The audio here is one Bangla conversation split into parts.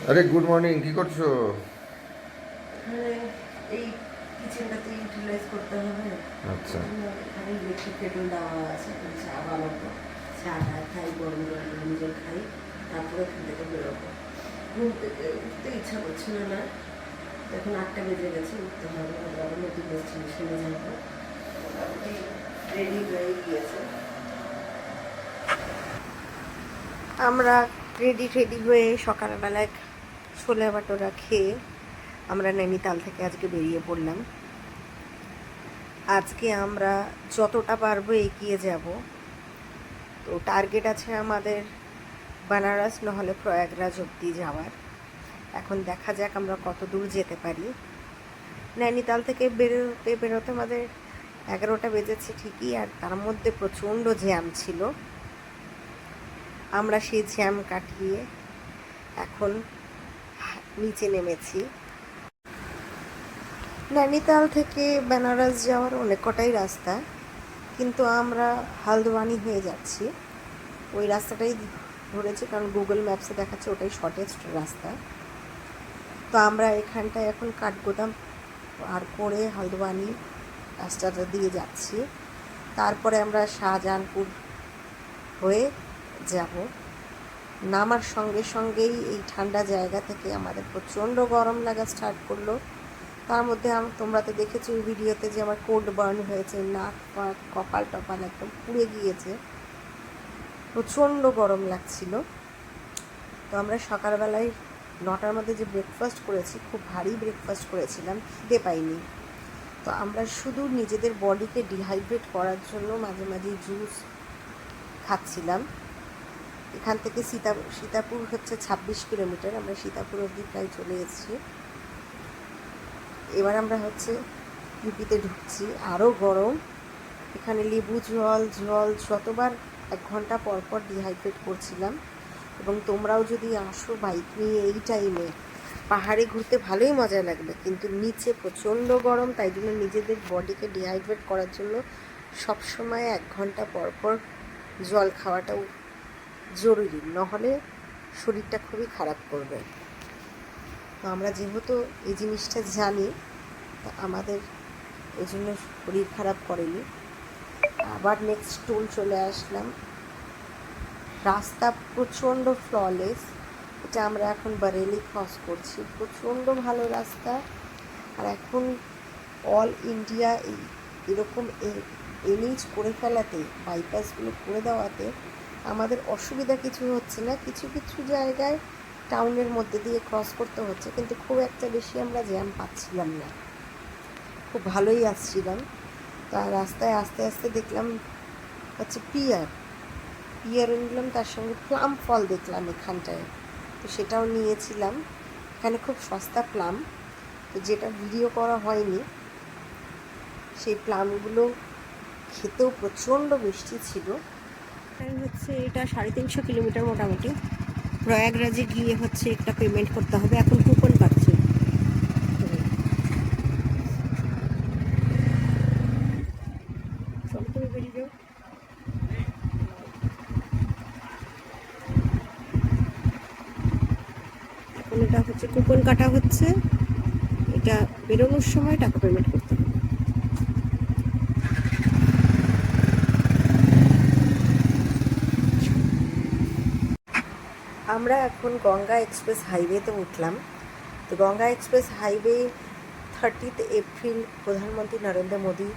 আরে গুড মর্নিং, কি করছো? মানে এই কিচেনটাতে ইউটিলাইজ করতে হবে। আচ্ছা। এখানে ইলেকট্রিক কেটল দেওয়া আছে, এখন চা বানাবো। চাটা খাই, গরম গরম গরম জল খাই, তারপরে এখান থেকে বেরোবো। ঘুম থেকে উঠতে ইচ্ছা করছে না না, এখন 8টা বেজে গেছে, উঠতে হবে, আবার নতুন ডেস্টিনেশনে যাবো। মোটামুটি রেডি হয়ে গিয়েছে। আমরা রেডি হয়ে সকালবেলায় ছোলে ভাটোরা খেয়ে আমরা নৈনিতাল থেকে আজকে বেরিয়ে পড়লাম। আজকে আমরা যতটা পারবো এগিয়ে যাব। তো টার্গেট আছে আমাদের বানারস নহলে প্রয়াগরাজ অবধি যাওয়ার। এখন দেখা যাক আমরা কত দূর যেতে পারি। নৈনিতাল থেকে বেরোতে আমাদের 11টা বেজেছে ঠিকই, আর তার মধ্যে প্রচণ্ড জ্যাম ছিল। আমরা সেই জ্যাম কাটিয়ে এখন নিচে নেমেছি। নৈনিতাল থেকে বেনারস যাওয়ার অনেক কটাই রাস্তা, কিন্তু আমরা হালদওয়ানি হয়ে যাচ্ছি। ওই রাস্তাটাই ধরেছি, কারণ গুগল ম্যাপসে দেখাচ্ছে ওটাই শর্টেস্ট রাস্তা। তো আমরা এখানটায় এখন কাঠগোদাম পার করে হালদওয়ানি রাস্তাটা দিয়ে যাচ্ছি। তারপরে আমরা শাহজাহানপুর হয়ে যাব। নামার সঙ্গে সঙ্গেই এই ঠান্ডা জায়গা থেকে আমাদের প্রচণ্ড গরম লাগা স্টার্ট করলো। তার মধ্যে তোমরা তো দেখেছো ওই ভিডিওতে যে আমার কোল্ড বার্ন হয়েছে, নাক পাক কপাল টপাল একদম পুড়ে গিয়েছে, প্রচণ্ড গরম লাগছিল। তো আমরা সকালবেলায় 9টার মধ্যে যে ব্রেকফাস্ট করেছি, খুব ভারী ব্রেকফাস্ট করেছিলাম, খিদে পাইনি। তো আমরা শুধু নিজেদের বডিকে ডিহাইড্রেট করার জন্য মাঝে মাঝে জুস খাচ্ছিলাম। এখান থেকে সীতাপুর হচ্ছে 26 কিলোমিটার, আমরা সীতাপুর অবধি প্রায় চলে এসেছি। এবার আমরা হচ্ছে ইউপিতে ঢুকছি, আরও গরম। এখানে লেবু জল যতবার 1 ঘন্টা পর পর ডিহাইড্রেট করছিলাম। এবং তোমরাও যদি আসো বাইক নিয়ে এই টাইমে, পাহাড়ে ঘুরতে ভালোই মজা লাগবে, কিন্তু নিচে প্রচণ্ড গরম, তাই জন্য নিজেদের বডিকে ডিহাইড্রেট করার জন্য সবসময় 1 ঘন্টা পর পর জল খাওয়াটাও জরুরি, নহলে শরীরটা খুবই খারাপ করবে। তো আমরা যেহেতু এই জিনিসটা জানি, আমাদের এই জন্য শরীর খারাপ করেনি। আবার নেক্সট টোল চলে আসলাম। রাস্তা প্রচণ্ড ফ্ললেস। এটা আমরা এখন বারেলি ক্রস করছি, প্রচণ্ড ভালো রাস্তা। আর এখন অল ইন্ডিয়া এরকম এনএইচ করে ফেলাতে, বাইপাসগুলো করে দেওয়াতে আমাদের অসুবিধা কিছু হচ্ছে না। কিছু কিছু জায়গায় টাউনের মধ্যে দিয়ে ক্রস করতে হচ্ছে, কিন্তু খুব একটা বেশি আমরা জ্যাম পাচ্ছিলাম না, খুব ভালোই আসছিলাম। তা রাস্তায় আস্তে আস্তে দেখলাম হচ্ছে পিয়ারও নিলাম, তার সঙ্গে প্লাম ফল দেখলাম এখানটায়, তো সেটাও নিয়েছিলাম। এখানে খুব সস্তা প্লাম, তো যেটা ভিডিও করা হয়নি, সেই প্লামগুলো খেতেও প্রচণ্ড মিষ্টি ছিল। হচ্ছে এটা 350 কিলোমিটার মোটামুটি। প্রয়াগরাজে গিয়ে হচ্ছে একটা পেমেন্ট করতে হবে, এখন কুপন পাচ্ছি। চলো তুমি বেরিয়ে যাও। এখন এটা হচ্ছে কুপন কাটা হচ্ছে, এটা বেরোনোর সময় টাকা পেমেন্ট করতে হবে। আমরা এখন গঙ্গা এক্সপ্রেস হাইওয়েতে উঠলাম। তো গঙ্গা এক্সপ্রেস হাইওয়ে 30 এপ্রিল প্রধানমন্ত্রী নরেন্দ্র মোদী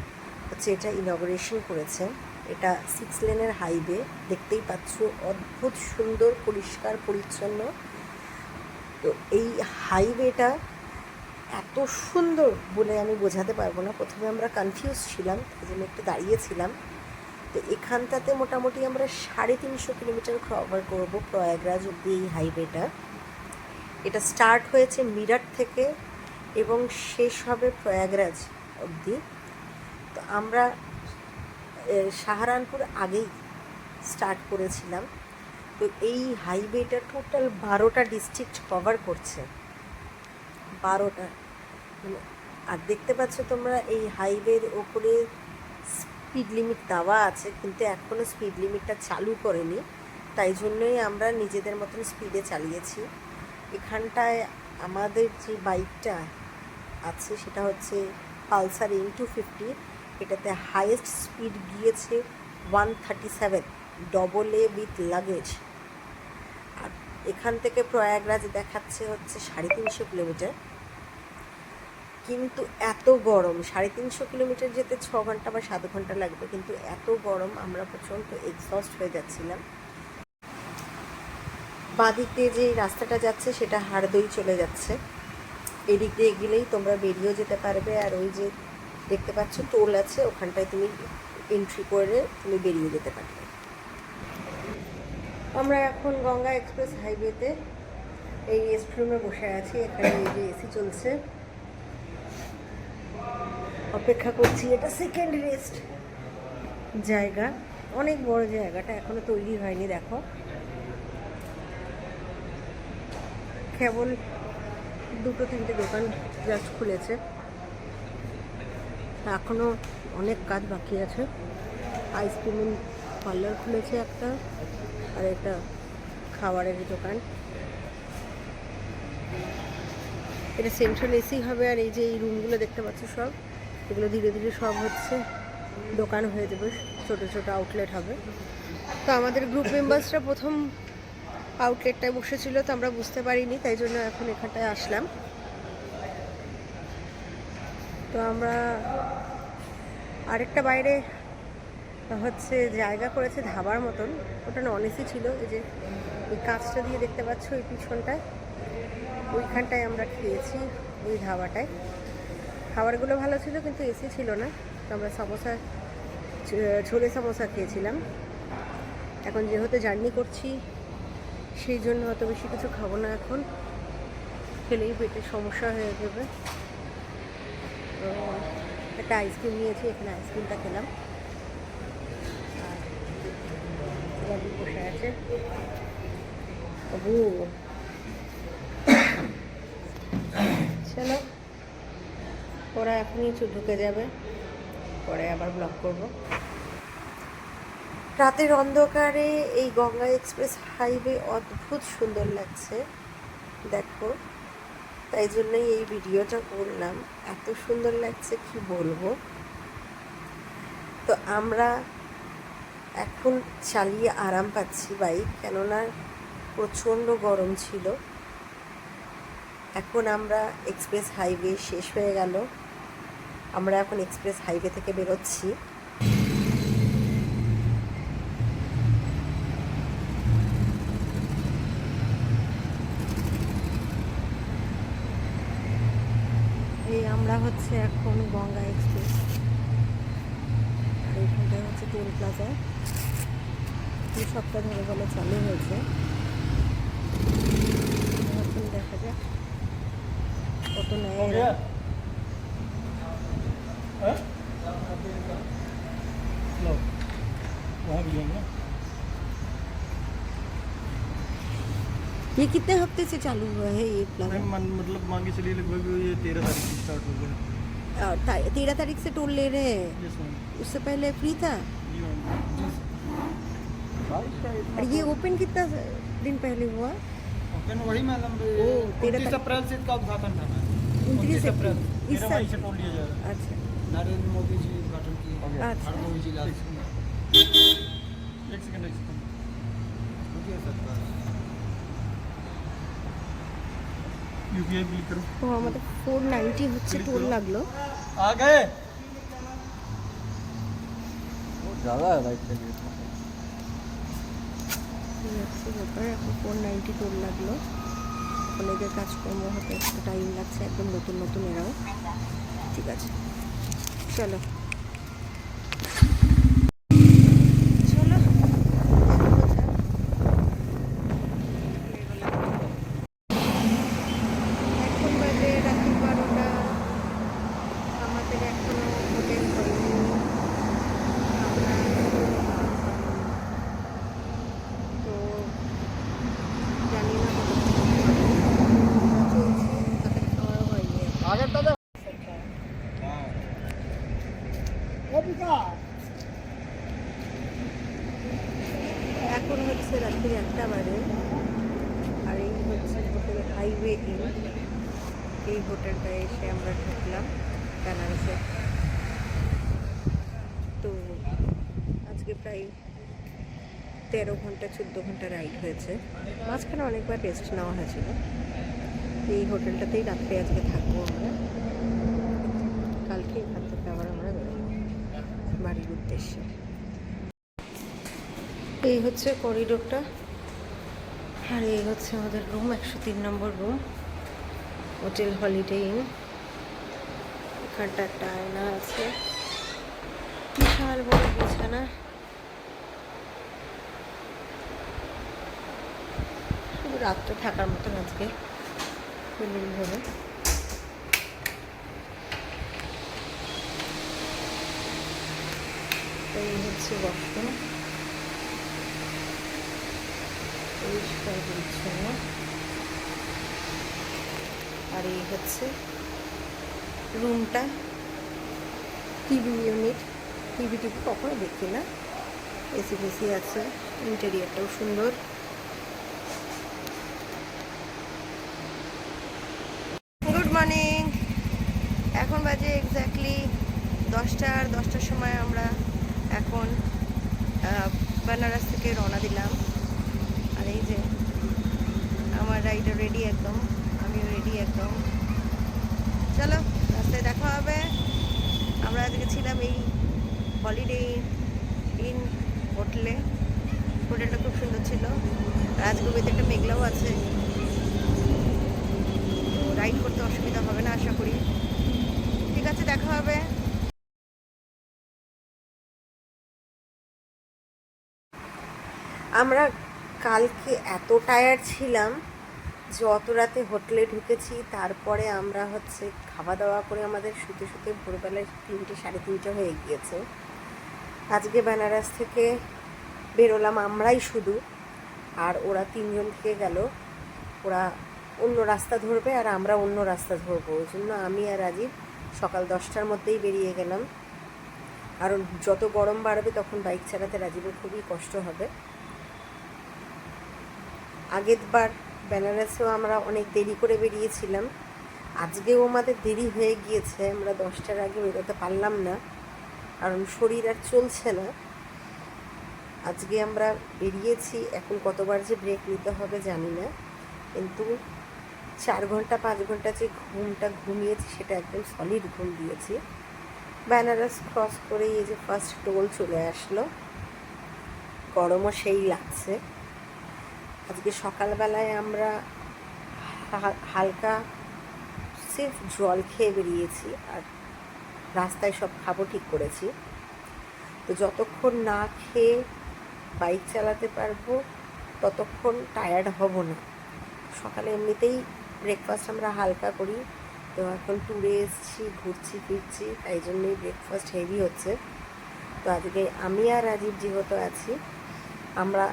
হচ্ছে এটা ইনগরেশন করেছে। এটা 6 লেনের হাইওয়ে, দেখতেই পাচ্ছ, অদ্ভুত সুন্দর, পরিষ্কার পরিচ্ছন্ন। তো এই হাইওয়েটা এত সুন্দর বলে আমি বোঝাতে পারবো না। প্রথমে আমরা কনফিউজ ছিলাম, এই জন্য একটু দাঁড়িয়েছিলাম। তো এখানটাতে মোটামুটি আমরা 350 কিলোমিটার কভার করবো প্রয়াগরাজ অব্দি এই হাইওয়েটা। এটা স্টার্ট হয়েছে মিরাট থেকে এবং শেষ হবে প্রয়াগরাজ অবধি। তো আমরা সাহারানপুর আগেই স্টার্ট করেছিলাম। তো এই হাইওয়েটা টোটাল 12টা ডিস্ট্রিক্ট কভার করছে, 12টা। মানে আর দেখতে পাচ্ছ তোমরা এই হাইওয়ের ওপরে স্পিড লিমিট দেওয়া আছে, কিন্তু এখনও স্পিড লিমিটটা চালু করেনি, তাই জন্যই আমরা নিজেদের মতন স্পিডে চালিয়েছি। এখানটায় আমাদের যে বাইকটা আছে সেটা হচ্ছে পালসার N250। এটাতে হাইয়েস্ট স্পিড গিয়েছে 137 ডবল এ উইথ লাগেজ। আর এখান থেকে প্রয়াগরাজ দেখাচ্ছে হচ্ছে 350 কিলোমিটার। কিন্তু এত গরম, 350 কিলোমিটার যেতে 6 ঘন্টা বা 7 ঘন্টা লাগবে, কিন্তু এত গরম আমরা প্রচণ্ড এক্সস্ট হয়ে যাচ্ছিলাম। বাঁদিক দিয়ে যে রাস্তাটা যাচ্ছে সেটা হাড়দই চলে যাচ্ছে। এদিক দিয়ে গেলেই তোমরা বেরিয়েও যেতে পারবে। আর ওই যে দেখতে পাচ্ছ টোল আছে, ওখানটায় তুমি এন্ট্রি করে তুমি বেরিয়ে যেতে পারবে। আমরা এখন গঙ্গা এক্সপ্রেস হাইওয়েতে এই রেস্ট রুমে বসে আছি। এখানে এই যে এসি চলছে, অপেক্ষা করছি। এটা সেকেন্ড রেস্ট জায়গা, অনেক বড় জায়গাটা, এখনো তৈরি হয়নি। দেখো কেবল 2-3টে দোকান জাস্ট খুলেছে, এখনো অনেক কাজ বাকি আছে। আইসক্রিম পার্লার খুলেছে একটা, আর একটা খাবারের দোকান। এটা সেন্ট্রাল এসি হবে। আর এই যে এই রুমগুলো দেখতে পাচ্ছ সব, এগুলো ধীরে ধীরে সব হচ্ছে দোকান হয়ে যাবে, ছোটো ছোটো আউটলেট হবে। তো আমাদের গ্রুপ মেম্বার্সরা প্রথম আউটলেটটায় বসেছিল, তো আমরা বুঝতে পারিনি, তাই জন্য এখন এখানটায় আসলাম। তো আমরা আরেকটা বাইরে হচ্ছে জায়গা করেছে ধাবার মতন, ওটা নন এসি ছিল। এই যে এই কাজটা দিয়ে দেখতে পাচ্ছ ওই পিছনটায়, ওইখানটায় আমরা খেয়েছি, ওই ধাবাটায়। খাবারগুলো ভালো ছিল কিন্তু এসি ছিল না। তো আমরা সমোসা, ছোলে সমোসা খেয়েছিলাম। এখন যেহেতু জার্নি করছি সেই জন্য অত বেশি কিছু খাবো না, এখন খেলেই পেটে সমস্যা হয়ে যাবে। তো একটা আইসক্রিম নিয়েছি, এখানে আইসক্রিমটা খেলাম। আর বসে আছে চলো, ওরা এখনই ঢুকে যাবে, পরে আবার ব্লগ করব। রাতের অন্ধকারে এই গঙ্গা এক্সপ্রেস হাইওয়ে অদ্ভুত সুন্দর লাগছে, দেখো। তাই জন্যই এই ভিডিওটা করলাম, এত সুন্দর লাগছে কি বলবো। তো আমরা এখন চালিয়ে আরাম পাচ্ছি বাইক, কেননা প্রচণ্ড গরম ছিল। এখন আমরা এক্সপ্রেস হাইওয়ে শেষ হয়ে গেল, আমরা এখন এক্সপ্রেস হাইওয়ে থেকে বেরোচ্ছি। এই আমরা হচ্ছে এখন গঙ্গা এক্সপ্রেস, আর এইখানটায় হচ্ছে টোল প্লাজা। 2 সপ্তাহ ধরে বলে চালু হয়েছে, দেখা যাক কত নেয়। ये कितने हफ्ते से चालू हुआ है ये प्लाजा? मतलब मान के चलिए लगभग ये 13 तारीख से स्टार्ट हो गया। 13 तारीख से टोल ले रहे हैं, यस मैम। उससे पहले फ्री था। जी मैम। और ये ओपन कितना दिन पहले हुआ? ओपन वही मैडम 13 अप्रैल से इसका उद्घाटन था मैम। 29 अप्रैल इस 13 साल मई से टोल लिया जाएगा। अच्छा नरेंद्र मोदी जी उद्घाटन किए। अच्छा। हरदोई जिला। एक सेकंड यूपीआई बिल करो। তো আমাদের 490 হচ্ছে টোল লাগলো। आ गए वो ज़्यादा है बाइक के लिए। ঠিক আছে, ব্যাপার এখন 490 টোল লাগলো। এখন এদের কাজকর্ম হতে একটু টাইম লাগছে, একদম নতুন নতুন এরাও। ঠিক আছে চলো চলো। এখন বাজে রাত্রি 12টা, আমাদের এখনো হোটেল হয়নি। তো জানি না চলছে, তাদের খাওয়া হয়নি। आगे दादा ইন। এই হোটেলটায় এসে আমরা ঢুকলাম বেনারসে। তো আজকে প্রায় 13-14 ঘন্টা রাইড হয়েছে। মাঝখানে অনেকবার রেস্ট নেওয়া হয়েছিল। এই হোটেলটাতেই রাত্রে আজকে থাকবো আমরা। কালকে এখান থেকে আবার আমরা বেরোবো বাড়ির উদ্দেশ্যে। এই হচ্ছে করিডোরটা, আর এই হচ্ছে আমাদের room, 103 number room, hotel holiday in. এখানটা একটা আয়না আছে, বিশাল বড় বিছানা। শুধু রাত্রে থাকার মতন আজকে ফিলিং হবে। এই হচ্ছে ওয়াশরুম, পরিষ্কার পরিচ্ছন্ন। আর এই হচ্ছে রুমটা, টিভি ইউনিট। টিভি কখনো দেখি না, এসি ফেসি আছে, ইন্টেরিয়ারটাও সুন্দর। Good morning. এখন বাজে এক্স্যাক্টলি 10টা। আর 10টার সময় আমরা এখন বেনারস থেকে রওনা দিলাম। আর এই যে আমার রাইডার রেডি একদম, আমিও রেডি একদম। চলো রাস্তায় দেখা হবে। আমরা আজকে ছিলাম এই হলিডে ইন হোটেলে। হোটেলটা খুব সুন্দর ছিল। আজকে ওয়েদারটা মেঘলাও আছে, তো রাইড করতে অসুবিধা হবে না আশা করি। ঠিক আছে, দেখা হবে। আমরা কালকে এত টায়ার্ড ছিলাম যে অত রাতে হোটেলে ঢুকেছি। তারপরে আমরা হচ্ছে খাওয়া দাওয়া করে আমাদের শুতে শুতে ভোরবেলায় 3টে-3:30 হয়ে গিয়েছে। আজকে বেনারস থেকে বেরোলাম আমরাই শুধু, আর ওরা 3জন থেকে গেল। ওরা অন্য রাস্তা ধরবে আর আমরা অন্য রাস্তা ধরবো। ওই জন্য আমি আর রাজীব সকাল 10টার মধ্যেই বেরিয়ে গেলাম। কারণ যত গরম বাড়বে তখন বাইক চালাতে রাজীবের খুবই কষ্ট হবে। আগের বার বেনারসেও আমরা অনেক দেরি করে বেরিয়েছিলাম, আজকেও আমাদের দেরি হয়ে গিয়েছে। আমরা 10টার আগে বেরোতে পারলাম না, কারণ শরীর আর চলছে না। আজকে আমরা বেরিয়েছি, এখন কতবার যে ব্রেক নিতে হবে জানি না, কিন্তু 4 ঘন্টা 5 ঘন্টা যে ঘুমটা ঘুমিয়েছি সেটা একদম সলিড ঘুম দিয়েছি। বেনারস ক্রস করে এই যে ফার্স্ট টোল চলে আসলো, গরমও সেই লাগছে। আজকে সকালবেলায় আমরা হালকা সির্ফ জল খেয়ে বেরিয়েছি, আর রাস্তায় সব খাবো ঠিক করেছি। তো যতক্ষণ না খেয়ে বাইক চালাতে পারবো ততক্ষণ টায়ার্ড হব না। সকালে এমনিতেই ব্রেকফাস্ট আমরা হালকা করি, তো এখন ট্যুরে এসেছি, ঘুরছি ফিরছি, তাই জন্যই ব্রেকফাস্ট হেভি হচ্ছে। তো আজকে আমি আর রাজীব যেহেতু আছি, আমরা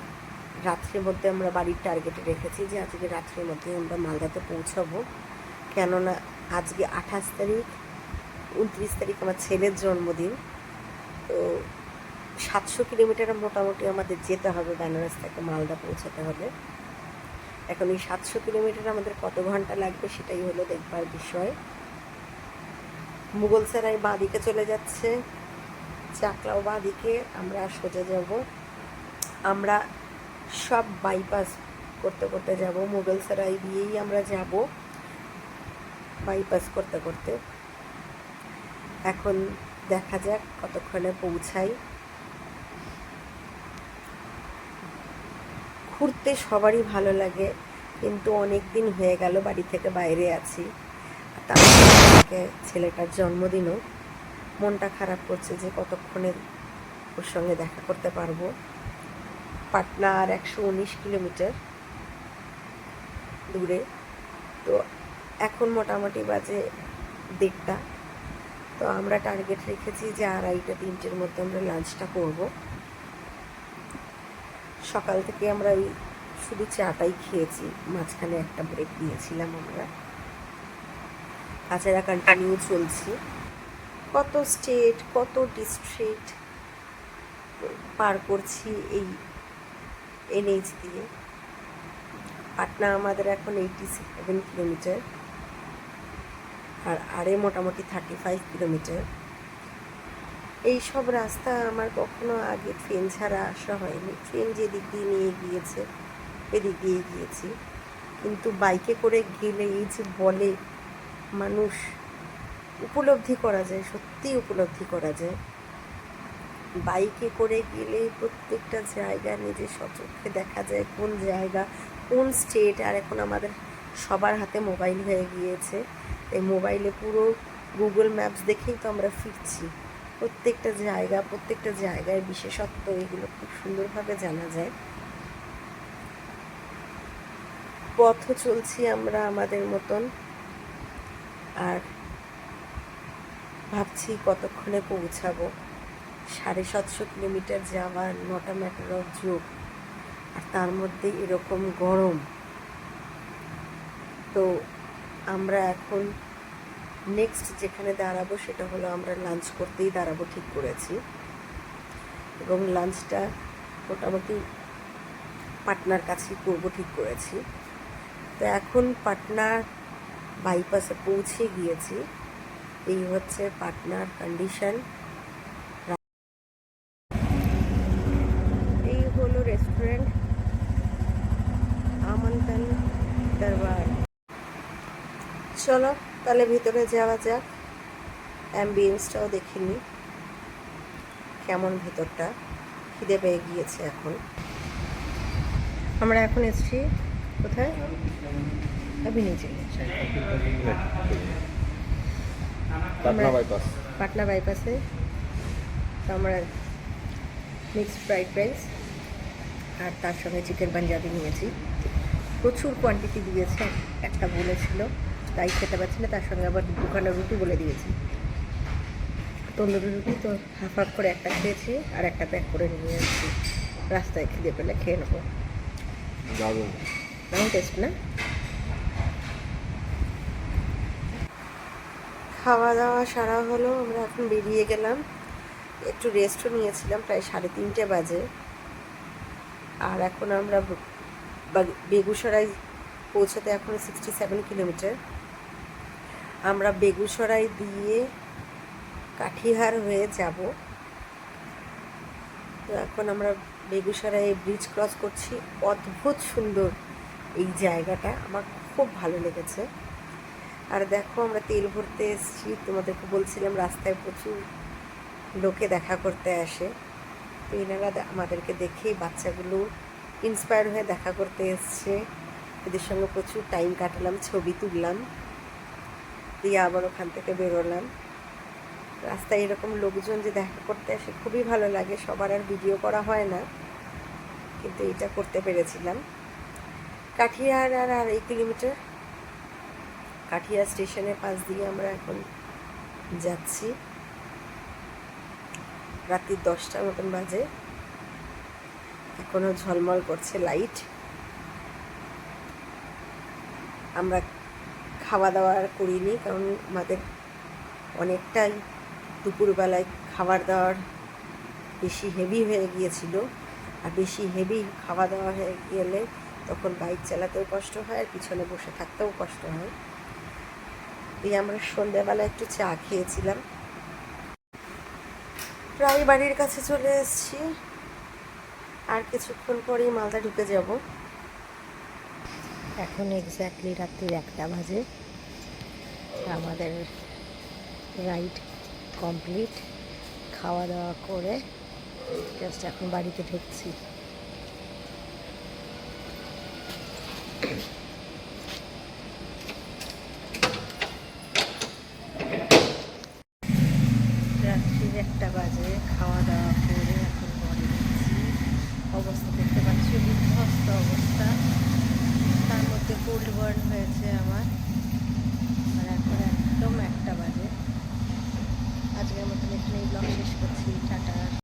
রাত্রের মধ্যে আমরা বাড়ির টার্গেটে রেখেছি যে আজকে রাত্রের মধ্যে আমরা মালদাতে পৌঁছাবো। কেননা আজকে 28 তারিখ, 29 তারিখ আমার ছেলের জন্মদিন। তো 700 কিলোমিটার মোটামুটি আমাদের যেতে হবে, বেনারস থেকে মালদা পৌঁছাতে হবে। এখন এই 700 কিলোমিটার আমাদের কত ঘন্টা লাগবে সেটাই হলো দেখবার বিষয়। মুঘলসরাই বাঁ দিকে চলে যাচ্ছে, চাকলাও বাঁ দিকে, আমরা সোজা যাব। আমরা সব বাইপাস করতে করতে যাব, মুঘলসরাই দিয়েই আমরা যাব বাইপাস করতে করতে। এখন দেখা যাক কতক্ষণে পৌঁছাই। ঘুরতে সবারই ভালো লাগে, কিন্তু অনেক দিন হয়ে গেল বাড়ি থেকে বাইরে আছি। তারপরে ছেলেটার জন্মদিনও, মনটা খারাপ করছে যে কতক্ষণে ওর সঙ্গে দেখা করতে পারবো। পাটনা আর 119 কিলোমিটার দূরে। তো এখন মোটামুটি বাজে 1:30। তো আমরা টার্গেট রেখেছি যে 2:30-3টের মধ্যে আমরা লাঞ্চটা করব। সকাল থেকে আমরা ওই শুধু চাটাই খেয়েছি, মাঝখানে একটা ব্রেক দিয়েছিলাম আমরা। তাছাড়া কন্টিনিউ চলছি। কত স্টেট, কত ডিস্ট্রিক্ট পার করছি এই NH দিয়ে। পাটনা আমাদের এখন 87 কিলোমিটার, আর আরে মোটামুটি 35 কিলোমিটার। এই সব রাস্তা আমার কখনো আগে ট্রেন ছাড়া আসা হয়নি। ট্রেন যেদিক দিয়ে নিয়ে গিয়েছে এদিক দিয়ে গিয়েছি, কিন্তু বাইকে করে গেলে এই যে বলে মানুষ, উপলব্ধি করা যায়, সত্যিই উপলব্ধি করা যায়। বাইকে করে গেলে প্রত্যেকটা জায়গা নিজের সচক্ষে দেখা যায়, কোন জায়গা কোন স্টেট। আর এখন আমাদের সবার হাতে মোবাইল হয়ে গিয়েছে, এই মোবাইলে পুরো গুগল ম্যাপস দেখেই তো আমরা ফিরছি। প্রত্যেকটা জায়গায় বিশেষত্ব এগুলো খুব সুন্দরভাবে জানা যায়। পথ চলছি আমরা আমাদের মতন, আর ভাবছি কতক্ষণে পৌঁছাবো। 750 কিলোমিটার যাওয়ার, 9টা ম্যাটার অফ যোগ, আর তার মধ্যে এরকম গরম। তো আমরা এখন নেক্সট যেখানে দাঁড়াবো সেটা হলো, আমরা লাঞ্চ করতেই দাঁড়াবো ঠিক করেছি, এবং লাঞ্চটা মোটামুটি পাটনার কাছেই করবো ঠিক করেছি। তো এখন পাটনার বাইপাসে পৌঁছে গিয়েছি। এই হচ্ছে পাটনার কন্ডিশন। এই হলো রেস্টুরেন্ট আমন্ত্রণ দরবার। চলো তাহলে ভিতরে যাওয়া যাক, অ্যাম্বিয়েন্সটাও দেখে নিই কেমন ভেতরটা। খিদে পেয়ে গিয়েছে এখন। আমরা এখন এসেছি কোথায়? পাটনা বাইপাসে। তো আমরা মিক্সড ফ্রাইড রাইস আর তার সঙ্গে চিকেন পাঞ্জাবি নিয়েছি। প্রচুর কোয়ান্টিটি দিয়েছে, একটা বলেছিল তাই খেতে পারছি না, তার সঙ্গে আবার দুখানা রুটি বলে দিয়েছি। তন্দুরি রুটি তো হাফ হাফ করে একটা খেয়েছি, আর একটা প্যাক করে নিয়ে এসেছি। রাস্তায় খিদে পেলে খেয়ে নেবো। দারুণ টেস্ট না? খাওয়া দাওয়া সারা হলো, আমরা এখন বেরিয়ে গেলাম। একটু রেস্টও নিয়েছিলাম, প্রায় 3:30 বাজে। আর এখন আমরা বেগুসরাই পৌঁছাতে এখন 67 কিলোমিটার। আমরা বেগুসরাই দিয়ে কাঠিহার হয়ে যাব। তো এখন আমরা বেগুসরাই ব্রিজ ক্রস করছি। অদ্ভুত সুন্দর এই জায়গাটা, আমার খুব ভালো লেগেছে। আর দেখো, আমরা তেল ভরতে এসেছি। তোমাদেরকে বলছিলাম রাস্তায় প্রচুর লোকে দেখা করতে আসে। তো এনারা আমাদেরকে দেখেই, বাচ্চাগুলো ইন্সপায়ার হয়ে দেখা করতে এসছে। এদের সঙ্গে প্রচুর টাইম কাটালাম, ছবি তুললাম, দিয়ে আবার ওখান থেকে বেরোলাম। রাস্তায় এরকম লোকজন যে দেখা করতে আসে খুবই ভালো লাগে। সবার আর ভিডিও করা হয় না, কিন্তু এটা করতে পেরেছিলাম। কাঠিয়ার আর 2 কিলোমিটার। কাঠিয়া স্টেশনের পাশ দিয়ে আমরা এখন যাচ্ছি। রাত্রি 10টার মতন বাজে, এখনও ঝলমল করছে লাইট। আমরা খাওয়া দাওয়া করিনি, কারণ আমাদের অনেকটাই দুপুরবেলায় খাবার দাওয়ার বেশি হেভি হয়ে গিয়েছিল। আর বেশি হেভি খাওয়া দাওয়া হয়ে গেলে তখন বাইক চালাতেও কষ্ট হয়, আর পিছনে বসে থাকতেও কষ্ট হয়। দিয়ে আমরা সন্ধ্যাবেলা একটু চা খেয়েছিলাম। প্রায় বাড়ির কাছে চলে এসেছি, আর কিছুক্ষণ পরেই মালদা ঢুকে যাব। এখন এক্স্যাক্টলি রাত্রি 1টা বাজে। আমাদের রাইড কমপ্লিট। খাওয়া দাওয়া করে জাস্ট এখন বাড়িতে ঢুকছি। রাত্রির 1টা বাজে, খাওয়া দাওয়া করে এখন বাড়ি ঢুকছি। অবস্থা দেখতে পাচ্ছি, বিধ্বস্ত অবস্থা। তার মধ্যে কোল্ড বার্ন হয়েছে আমার। আর এখন একদম 1টা বাজে। আজকের মতন এখানেই ব্লগ শেষ করছি। টাটা।